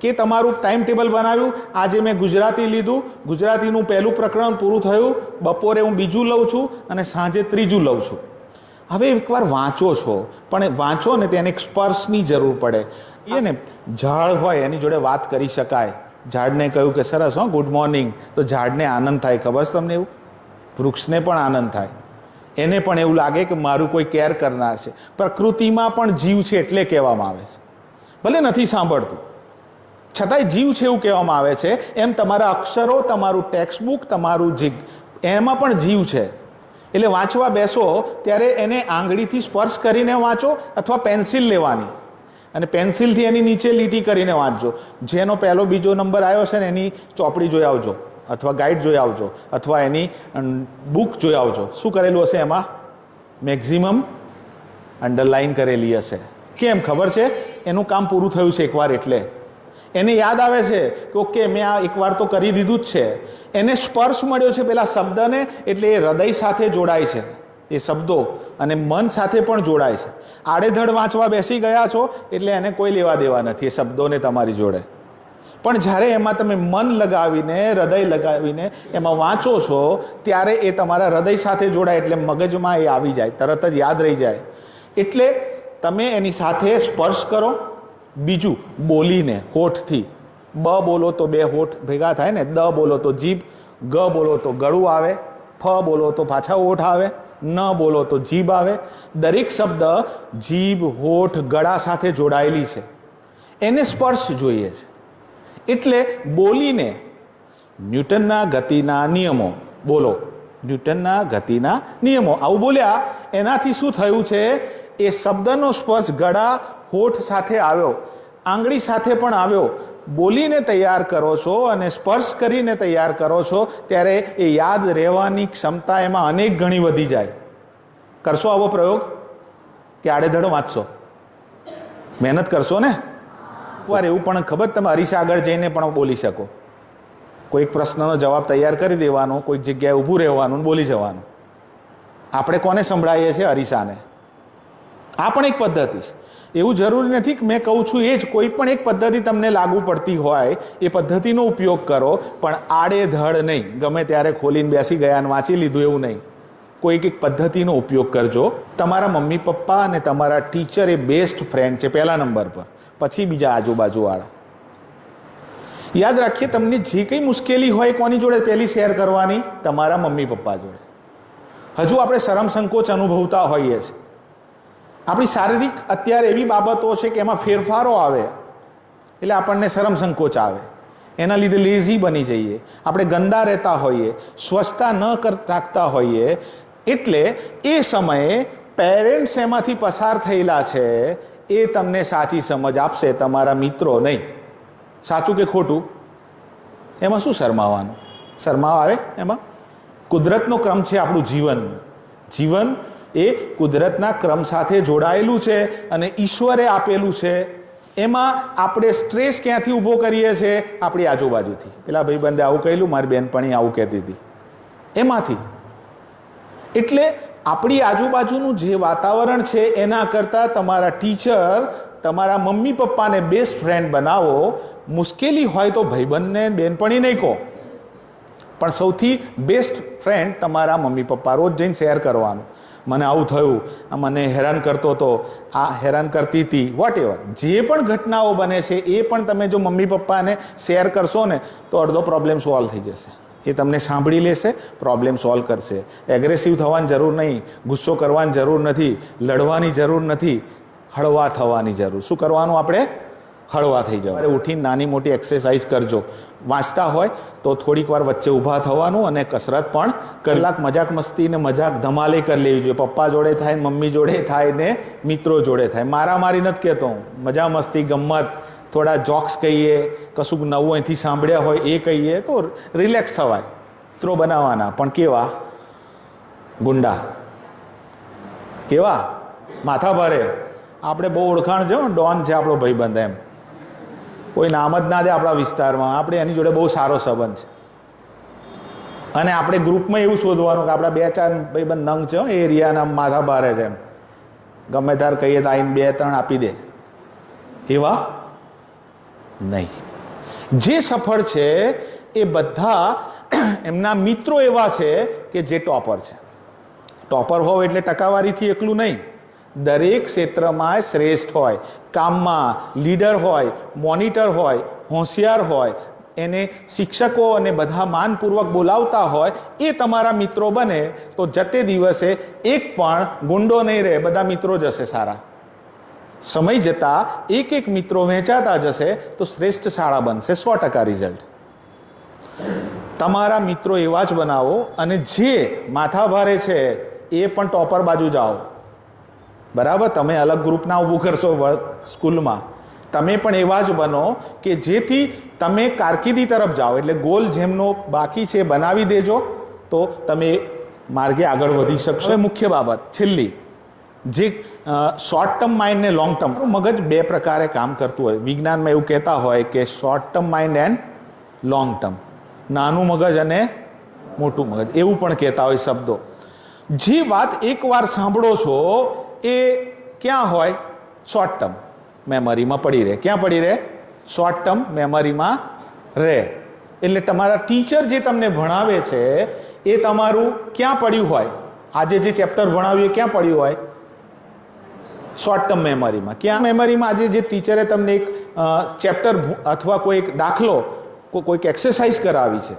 કે તમારું time table બનાવ્યું, આજે મેં ગુજરાતી લીધું, ગુજરાતીનું પહેલું પ્રકરણ પૂરું થયું, બપોરે હું બીજું લઉં છું અને સાંજે ત્રીજું લઉં છું. હવે એકવાર વાંચો છો, પણ વાંચો ને તેને એક સ્પર્શની જરૂર પડે. એ ને ઝાડ હોય એની જોડે વાત કરી શકાય. ઝાડને કહ્યું કે સરસ હો ગુડ મોર્નિંગ, તો ઝાડને આનંદ થાય. ખબર છે તમને? એવું વૃક્ષને પણ આનંદ થાય, એને પણ એવું લાગે કે મારું કોઈ કેર કરનાર છે. પ્રકૃતિમાં પણ જીવ છે એટલે કહેવામાં આવે છે. ભલે નથી સાંભળતું છતાંય જીવ છે એવું કહેવામાં આવે છે. એમ તમારા અક્ષરો, તમારું ટેક્સ્ટબુક, તમારું એમાં પણ જીવ છે. એટલે વાંચવા બેસો ત્યારે એને આંગળીથી સ્પર્શ કરીને વાંચો અથવા પેન્સિલ લેવાની અને પેન્સિલથી એની નીચે લીટી કરીને વાંચજો. જેનો પહેલો બીજો નંબર આવ્યો છે ને એની ચોપડી જોઈ આવજો અથવા ગાઈડ જોઈ આવજો અથવા એની બુક જોઈ આવજો. શું કરેલું હશે એમાં? મેક્ઝિમમ અંડરલાઇન કરેલી હશે. કેમ? ખબર છે એનું કામ પૂરું થયું છે એકવાર, એટલે એને યાદ આવે છે કે ઓકે મેં આ એકવાર તો કરી દીધું જ છે. એને સ્પર્શ મળ્યો છે પેલા શબ્દને, એટલે એ હૃદય સાથે જોડાય છે એ શબ્દો, અને મન સાથે પણ જોડાય છે. આડેધડ વાંચવા બેસી ગયા છો એટલે એને કોઈ લેવા દેવા નથી એ શબ્દોને તમારી જોડે. પણ જ્યારે એમાં તમે મન લગાવીને, હૃદય લગાવીને એમાં વાંચો છો ત્યારે એ તમારા હૃદય સાથે જોડાય, એટલે મગજમાં એ આવી જાય, તરત જ યાદ રહી જાય. એટલે તમે એની સાથે સ્પર્શ કરો. બીજું, બોલીને હોઠથી. બ બોલો તો બે હોઠ ભેગા થાય ને, દ બોલો તો જીભ, ગ બોલો તો ગળું આવે, ફ બોલો તો પાછા હોઠ આવે, ન બોલો તો જીભ આવે. દરેક શબ્દ જીભ, હોઠ, ગળા સાથે જોડાયેલી છે. એને સ્પર્શ જોઈએ છે. એટલે બોલીને ન્યૂટનના ગતિના નિયમો બોલો. ન્યૂટનના ગતિના નિયમો આવું બોલ્યા. એનાથી શું થયું છે? એ શબ્દનો સ્પર્શ ગળા, હોઠ સાથે આવ્યો, આંગળી સાથે પણ આવ્યો. બોલીને તૈયાર કરો છો અને સ્પર્શ કરીને તૈયાર કરો છો ત્યારે એ યાદ રહેવાની ક્ષમતા એમાં અનેક ગણી વધી જાય. કરશો આવો પ્રયોગ કે આડેધડ વાંચશો? મહેનત કરશો ને? વાર એવું પણ ખબર, તમે અરીસા આગળ જઈને પણ બોલી શકો. કોઈક પ્રશ્નનો જવાબ તૈયાર કરી દેવાનો, કોઈક જગ્યાએ ઊભું રહેવાનું, બોલી જવાનું. આપણે કોને સંભળાવીએ છીએ? અરીસાને. આ પણ એક પદ્ધતિ છે. એવું જરૂરી નથી કે મેં કહું છું એ જ, કોઈ પણ એક પદ્ધતિ તમને લાગુ પડતી હોય એ પદ્ધતિનો ઉપયોગ કરો, પણ આડેધડ નહીં. ગમે ત્યારે ખોલીને બેસી ગયા અને વાંચી લીધું એવું નહીં. કોઈક એક પદ્ધતિનો ઉપયોગ કરજો. તમારા મમ્મી પપ્પા અને તમારા ટીચર એ બેસ્ટ ફ્રેન્ડ છે પહેલા નંબર પર, પછી બીજા આજુબાજુવાળા. યાદ રાખીએ, તમને જે કંઈ મુશ્કેલી હોય કોની જોડે પહેલી શેર કરવાની? તમારા મમ્મી પપ્પા જોડે. હજુ આપણે શરમ સંકોચ અનુભવતા હોઈએ છીએ. આપણી શારીરિક અત્યારે એવી બાબતો છે કે એમાં ફેરફારો આવે એટલે આપણને શરમ સંકોચ આવે. એના લીધે લેઝી બની જઈએ, આપણે ગંદા રહેતા હોઈએ, સ્વચ્છતા ન રાખતા હોઈએ. એટલે એ સમયે પેરેન્ટ્સ એમાંથી પસાર થયેલા છે એ તમને સાચી સમજ આપશે, તમારા મિત્રો નહીં. સાચું કે ખોટું? એમાં શું શરમાવાનું? શરમાવા આવે એમાં? કુદરતનો ક્રમ છે આપણું જીવન. જીવન એ કુદરતના ક્રમ સાથે જોડાયેલું છે અને ઈશ્વરે આપેલું છે. એમાં આપણે સ્ટ્રેસ ક્યાંથી ઊભો કરીએ છીએ? આપણી આજુબાજુથી. પેલા ભાઈબંધે આવું કહેલું, મારી બહેનપણી આવું કહેતી હતી, એમાંથી. એટલે આપણી આજુબાજુનું જે વાતાવરણ છે એના કરતાં તમારા ટીચર, તમારા મમ્મી પપ્પાને બેસ્ટ ફ્રેન્ડ બનાવો. મુશ્કેલી હોય તો ભાઈબંધને, બહેનપણી નહીં કહો, પણ સૌથી બેસ્ટ ફ્રેન્ડ તમારા મમ્મી પપ્પા. રોજ જઈને શેર કરવાનું. મને આવું થયું, આ મને હેરાન કરતો હતો, આ હેરાન કરતી હતી, વોટ એવર. જે પણ ઘટનાઓ બને છે એ પણ તમે જો મમ્મી પપ્પાને શેર કરશો ને તો અડધો પ્રોબ્લેમ સોલ્વ થઈ જશે. એ તમને સાંભળી લેશે, પ્રોબ્લેમ સોલ્વ કરશે. એગ્રેસિવ થવાની જરૂર નહીં, ગુસ્સો કરવાની જરૂર નથી, લડવાની જરૂર નથી, હળવા થવાની જરૂર. શું કરવાનું આપણે? હળવા થઈ જવા. ઉઠીને નાની મોટી એક્સરસાઇઝ કરજો. વાંચતા હોય તો થોડીક વાર વચ્ચે ઊભા થવાનું અને કસરત પણ કલાક મજાક મસ્તી ને મજાક ધમાલે કરી લેવી જોઈએ. પપ્પા જોડે થાય, મમ્મી જોડે થાય ને મિત્રો જોડે થાય. મારી નથી કહેતો હું. મજા મસ્તી, ગમત, થોડા જોક્સ કહીએ, કશુંક નવું અહીંથી સાંભળ્યા હોય એ કહીએ તો રિલેક્સ થવાય. મિત્રો બનાવવાના, પણ કેવા? ગુંડા. કેવા? માથા ભારે. આપણે બહુ ઓળખાણ છે, ડોન છે આપણો ભાઈબંધ, એમ કોઈ નામ જ ના દે આપણા વિસ્તારમાં. આપણે એની જોડે બહુ સારો સંબંધ છે. અને આપણે ગ્રુપમાં એવું શોધવાનું કે આપણા 2-4 ભાઈબંધ નંગ છે એ એરિયાના માથા ભારે છે, એમ ગમે તાર કહીએ તો આવીને 2-3 આપી દે. એવા નહીં. જે સફળ છે એ બધા એમના મિત્રો એવા છે કે જે ટોપર છે. ટોપર હોવ એટલે ટકાવારીથી એકલું નહીં, દરેક ક્ષેત્રમાં શ્રેષ્ઠ હોય, કામમાં લીડર હોય, મોનિટર હોય, હોશિયાર હોય, એને શિક્ષકો અને બધા માનપૂર્વક બોલાવતા હોય, એ તમારા મિત્રો બને તો જતે દિવસે એક પણ ગુંડો નહીં રહે, બધા મિત્રો જ હશે સારા. સમય જતાં એક એક મિત્રો વહેંચાતા જશે તો શ્રેષ્ઠ શાળા બનશે. 100% રિઝલ્ટ. તમારા મિત્રો એવા જ બનાવો અને જે માથા ભારે છે એ પણ ટોપર બાજુ જાઓ. બરાબર, તમે અલગ ગ્રુપના ઊભું કરશો સ્કૂલમાં, તમે પણ એવા જ બનો કે જેથી તમે કારકિર્દી તરફ જાઓ. એટલે ગોલ જેમનો બાકી છે બનાવી દેજો તો તમે માર્ગે આગળ વધી શકશો. હવે મુખ્ય બાબત છેલ્લી, જે શોર્ટ ટર્મ માઇન્ડ ને લોંગ ટર્મ મગજ બે પ્રકારે કામ કરતું હોય. વિજ્ઞાનમાં એવું કહેતા હોય કે short term mind and long term, નાનું મગજ અને મોટું મગજ, એવું પણ કહેતા હોય શબ્દો. જે વાત એકવાર સાંભળો છો એ ક્યાં હોય? શોર્ટ ટર્મ મેમરીમાં પડી રહે. ક્યાં પડી રહે? શોર્ટ ટર્મ મેમરીમાં રહે. એટલે તમારા ટીચર જે તમને ભણાવે છે એ તમારું ક્યાં પડ્યું હોય? આજે જે ચેપ્ટર ભણાવ્યું એ ક્યાં પડ્યું હોય? શોર્ટ ટર્મ મેમરીમાં. ક્યાં મેમરીમાં? આજે જે ટીચરે તમને એક ચેપ્ટર અથવા કોઈ એક દાખલો, કોઈક એક્સરસાઇઝ કરાવી છે,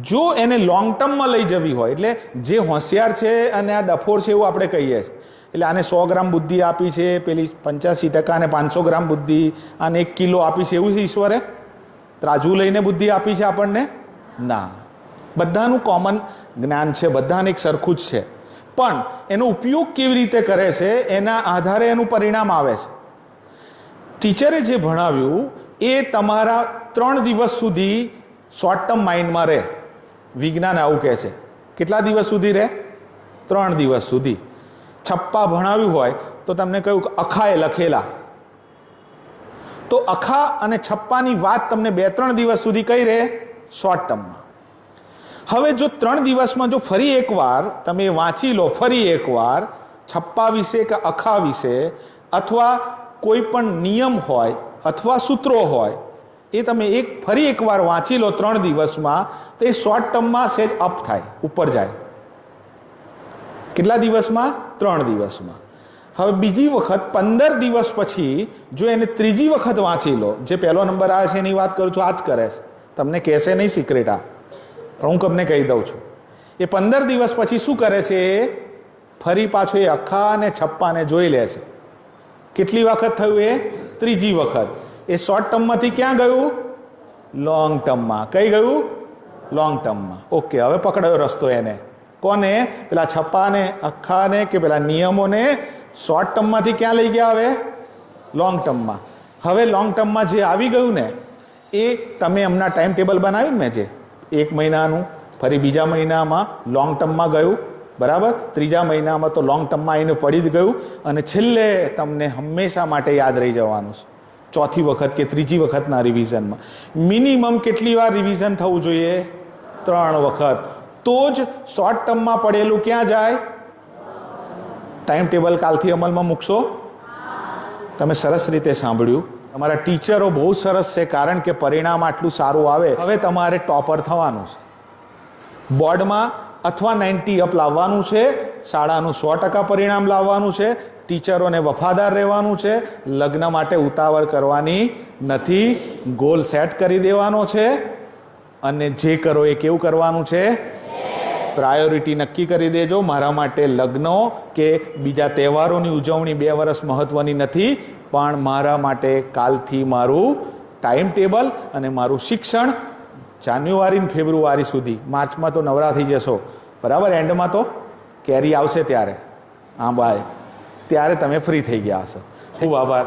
જો એને લોંગ ટર્મમાં લઈ જવી હોય, એટલે જે હોશિયાર છે અને આ ડફોર છે એવું આપણે કહીએ છીએ. એટલે આને 100 ગ્રામ બુદ્ધિ આપી છે, પેલી 85% અને 500 ગ્રામ બુદ્ધિ, આને 1 કિલો આપી છે, એવું છે ઈશ્વરે? ત્રાજુ લઈને બુદ્ધિ આપી છે આપણને? ના. બધાનું કોમન જ્ઞાન છે, બધાને એક સરખું જ છે, પણ એનો ઉપયોગ કેવી રીતે કરે છે એના આધારે એનું પરિણામ આવે છે. ટીચરે જે ભણાવ્યું એ તમારા 3 દિવસ સુધી શોર્ટ ટર્મ માઇન્ડમાં રહે. વિજ્ઞાન આવું કહે છે. કેટલા દિવસ સુધી રહે? 3 દિવસ સુધી. છપ્પા ભણાવ્યું હોય તો તમને કહ્યું કે અખાએ લખેલા, તો અખા અને છપ્પાની વાત તમને 2-3 દિવસ સુધી કઈ રહે? શોર્ટ ટર્મમાં. હવે જો 3 દિવસમાં જો ફરી એકવાર તમે વાંચી લો, ફરી એકવાર છપ્પા વિશે કે અખા વિશે, અથવા કોઈ પણ નિયમ હોય અથવા સૂત્રો હોય, એ તમે ફરી એકવાર વાંચી લો 3 દિવસમાં, તો એ શોર્ટ ટર્મમાં સેજ અપ થાય, ઉપર જાય. કેટલા દિવસમાં? 3 દિવસમાં. હવે બીજી વખત 15 દિવસ પછી જો એને ત્રીજી વખત વાંચી લો, જે પહેલો નંબર આવે છે એની વાત કરું છું, આ જ કરે છે, તમને કહેશે નહીં સિક્રેટ, આ પણ હું તમને કહી દઉં છું. એ 15 દિવસ પછી શું કરે છે? ફરી પાછું એ અખા અને છપ્પાને જોઈ લે છે. કેટલી વખત થયું? એ ત્રીજી વખત. એ શોર્ટ ટર્મમાંથી ક્યાં ગયું? લોંગ ટર્મમાં. કઈ ગયું? લોંગ ટર્મમાં. ઓકે, હવે પકડાયો રસ્તો એને. કોને? પેલા છપ્પાને, અખાને કે પેલા નિયમોને શોર્ટ ટર્મમાંથી ક્યાં લઈ ગયા? હવે લોંગ ટર્મમાં. હવે લોંગ ટર્મમાં જે આવી ગયું ને, એ તમે હમણાં ટાઈમ ટેબલ બનાવ્યું ને, જે 1 મહિનાનું, ફરી બીજા મહિનામાં લોંગ ટર્મમાં ગયું, બરાબર, ત્રીજા મહિનામાં તો લોંગ ટર્મમાં આવીને પડી જ ગયું, અને છેલ્લે તમને હંમેશા માટે યાદ રહી જવાનું છે. ચોથી વખત કે ત્રીજી વખતના રિવિઝનમાં મિનિમમ કેટલી વાર રિવિઝન થવું જોઈએ? 3 વખત. તો જ શોર્ટ ટર્મમાં પડેલું ક્યાં જાય? ટાઈમ ટેબલ કાલથી અમલમાં મૂકશો? તમે સરસ રીતે સાંભળ્યું. તમારા ટીચરો બહુ સરસ છે, કારણ કે પરિણામ આટલું સારું આવે. હવે તમારે ટોપર થવાનું છે. બોર્ડમાં અથવા 90 અપ લાવવાનું છે, શાળાનું 100% પરિણામ લાવવાનું છે, ટીચરોને વફાદાર રહેવાનું છે, લગ્ન માટે ઉતાવળ કરવાની નથી, ગોલ સેટ કરી દેવાનો છે, અને જે કરો એ કેવું કરવાનું છે? પ્રાયોરિટી નક્કી કરી દેજો. મારા માટે લગ્નો કે બીજા તહેવારોની ઉજવણી 2 વર્ષ મહત્વની નથી, પણ મારા માટે કાલથી મારું ટાઈમ ટેબલ અને મારું શિક્ષણ જાન્યુઆરી ને ફેબ્રુઆરી સુધી, માર્ચમાં તો નવરા થઈ જશો, બરાબર, એન્ડમાં તો કેરી આવશે ત્યારે, આંબા ત્યારે તમે ફ્રી થઈ ગયા હશો. ખૂબ આભાર.